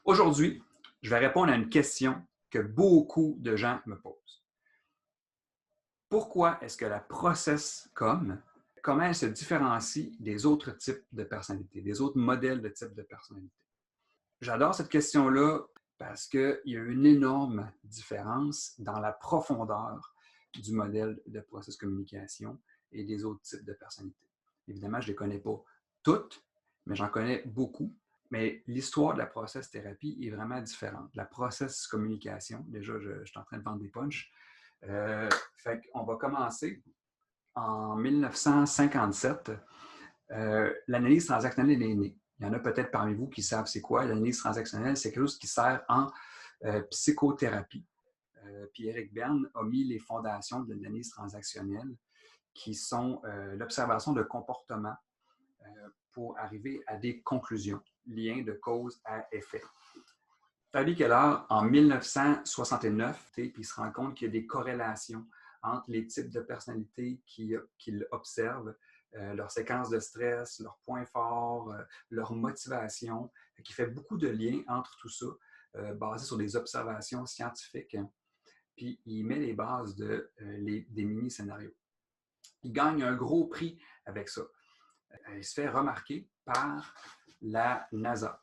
Aujourd'hui, je vais répondre à une question que beaucoup de gens me posent. Pourquoi est-ce que la process comment elle se différencie des autres types de personnalités, des autres modèles de type de personnalité? J'adore cette question-là parce qu'il y a une énorme différence dans la profondeur du modèle de process communication et des autres types de personnalités. Évidemment, je ne les connais pas toutes, mais j'en connais beaucoup. Mais l'histoire de la process thérapie est vraiment différente. La process communication, déjà, je suis en train de vendre des punchs. Fait qu'on va commencer en 1957. L'analyse transactionnelle est née. Il y en a peut-être parmi vous qui savent c'est quoi. L'analyse transactionnelle, c'est quelque chose qui sert en psychothérapie. Puis Eric Berne a mis les fondations de l'analyse transactionnelle qui sont l'observation de comportements pour arriver à des conclusions, liens de cause à effet. Tally Keller, en 1969, puis il se rend compte qu'il y a des corrélations entre les types de personnalités qu'il observe, leur séquence de stress, leurs points forts, leur motivation, qui fait beaucoup de liens entre tout ça, basés sur des observations scientifiques. Puis il met les bases des mini-scénarios. Il gagne un gros prix avec ça. Il se fait remarquer par la NASA.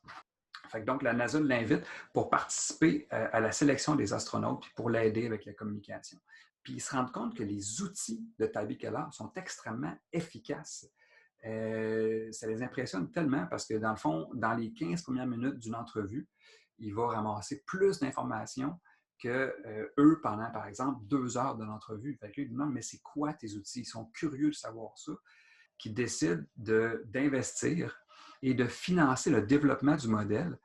Donc, la NASA l'invite pour participer à la sélection des astronautes puis pour l'aider avec la communication. Puis, ils se rendent compte que les outils de Tabby Keller sont extrêmement efficaces. Ça les impressionne tellement parce que, dans le fond, dans les 15 premières minutes d'une entrevue, il va ramasser plus d'informations que eux pendant, par exemple, 2 heures de l'entrevue. Fait que lui, il demande, mais c'est quoi tes outils? Ils sont curieux de savoir ça, qui décident d'investir et de financer le développement du modèle.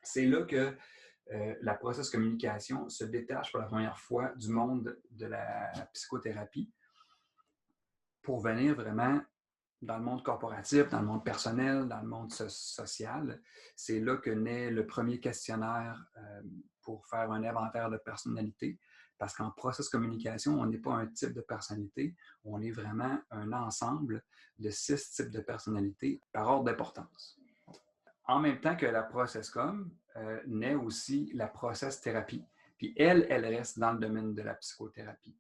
C'est là que la process communication se détache pour la première fois du monde de la psychothérapie pour venir vraiment dans le monde corporatif, dans le monde personnel, dans le monde social. C'est là que naît le premier questionnaire pour faire un inventaire de personnalité. Parce qu'en process communication, on n'est pas un type de personnalité, on est vraiment un ensemble de 6 types de personnalités par ordre d'importance. En même temps que la process com, naît aussi la process thérapie. Puis elle reste dans le domaine de la psychothérapie.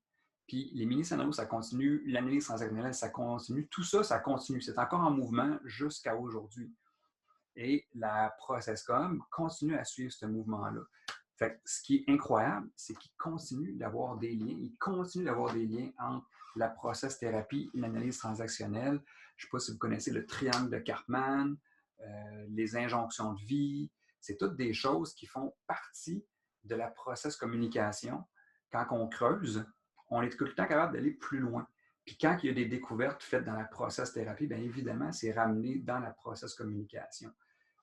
Puis les mini-scénarios, ça continue, l'analyse transactionnelle, ça continue, tout ça, ça continue. C'est encore en mouvement jusqu'à aujourd'hui. Et la process com continue à suivre ce mouvement-là. Fait que ce qui est incroyable, c'est qu'il continue d'avoir des liens, il continue d'avoir des liens entre la process thérapie et l'analyse transactionnelle. Je ne sais pas si vous connaissez le triangle de Karpman, les injonctions de vie. C'est toutes des choses qui font partie de la process communication. Quand on creuse, on est tout le temps capable d'aller plus loin. Puis quand il y a des découvertes faites dans la process thérapie, bien évidemment, c'est ramené dans la process communication.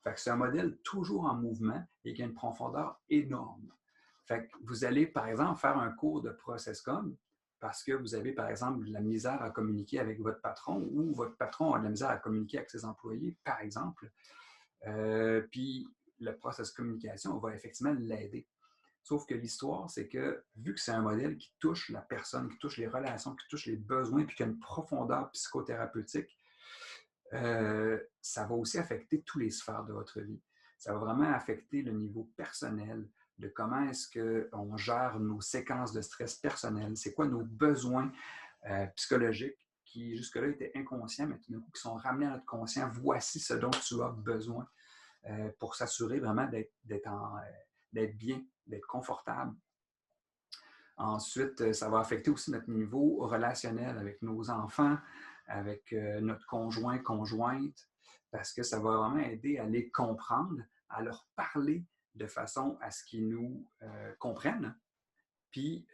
Fait que c'est un modèle toujours en mouvement et qui a une profondeur énorme. Fait que vous allez, par exemple, faire un cours de process com parce que vous avez, par exemple, de la misère à communiquer avec votre patron ou votre patron a de la misère à communiquer avec ses employés, par exemple. Puis le process communication va effectivement l'aider. Sauf que l'histoire, c'est que vu que c'est un modèle qui touche la personne, qui touche les relations, qui touche les besoins, puis qui a une profondeur psychothérapeutique, ça va aussi affecter tous les sphères de votre vie. Ça va vraiment affecter le niveau personnel, de comment est-ce qu'on gère nos séquences de stress personnelles, c'est quoi nos besoins psychologiques qui jusque-là étaient inconscients, mais tout d'un coup qui sont ramenés à notre conscient. Voici ce dont tu as besoin pour s'assurer vraiment d'être bien, d'être confortable. Ensuite, ça va affecter aussi notre niveau relationnel avec nos enfants, avec notre conjoint, conjointe, parce que ça va vraiment aider à les comprendre, à leur parler de façon à ce qu'ils nous comprennent, puis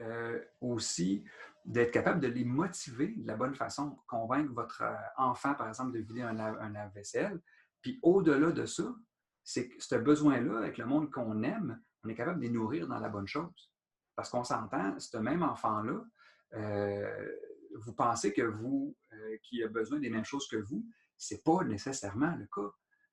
aussi d'être capable de les motiver de la bonne façon, convaincre votre enfant, par exemple, de vider un lave-vaisselle. Puis au-delà de ça, c'est que ce besoin-là, avec le monde qu'on aime, on est capable de les nourrir dans la bonne chose. Parce qu'on s'entend, ce même enfant-là, vous pensez que vous, qui a besoin des mêmes choses que vous, ce n'est pas nécessairement le cas.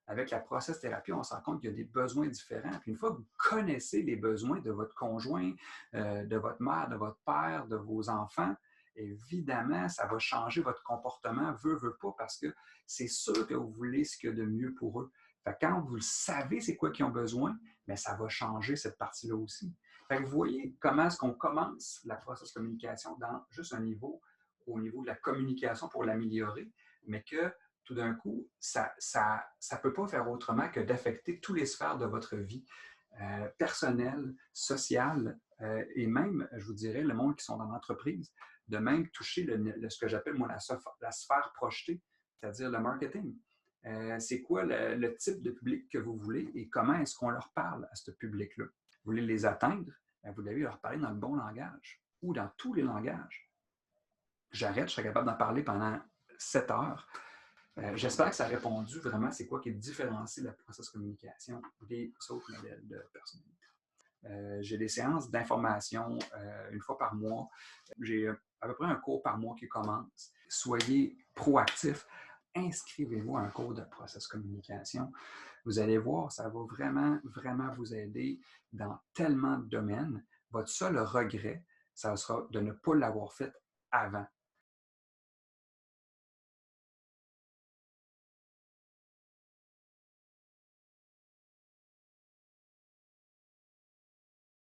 Avec la process thérapie, on se rend compte qu'il y a des besoins différents. Puis une fois que vous connaissez les besoins de votre conjoint, de votre mère, de votre père, de vos enfants, évidemment, ça va changer votre comportement, veut pas, parce que c'est sûr que vous voulez ce qu'il y a de mieux pour eux. Fait que quand vous le savez, c'est quoi qu'ils ont besoin, mais ça va changer cette partie-là aussi. Fait que vous voyez comment est-ce qu'on commence la process communication dans juste un niveau, au niveau de la communication pour l'améliorer, mais que tout d'un coup, ça ne peut pas faire autrement que d'affecter tous les sphères de votre vie, personnelle, sociale, et même, je vous dirais, le monde qui sont dans l'entreprise, de même toucher ce que j'appelle moi la sphère projetée, c'est-à-dire le marketing. C'est quoi le type de public que vous voulez et comment est-ce qu'on leur parle à ce public-là? Vous voulez les atteindre? Bien, vous devez leur parler dans le bon langage ou dans tous les langages. J'arrête, je serais capable d'en parler pendant 7 heures. J'espère que ça a répondu vraiment c'est quoi qui différencie la process communication des autres modèles de personnalité. J'ai des séances d'information une fois par mois. J'ai à peu près un cours par mois qui commence. Soyez proactifs. Inscrivez-vous à un cours de process communication. Vous allez voir, ça va vraiment, vraiment vous aider dans tellement de domaines. Votre seul regret, ça sera de ne pas l'avoir fait avant.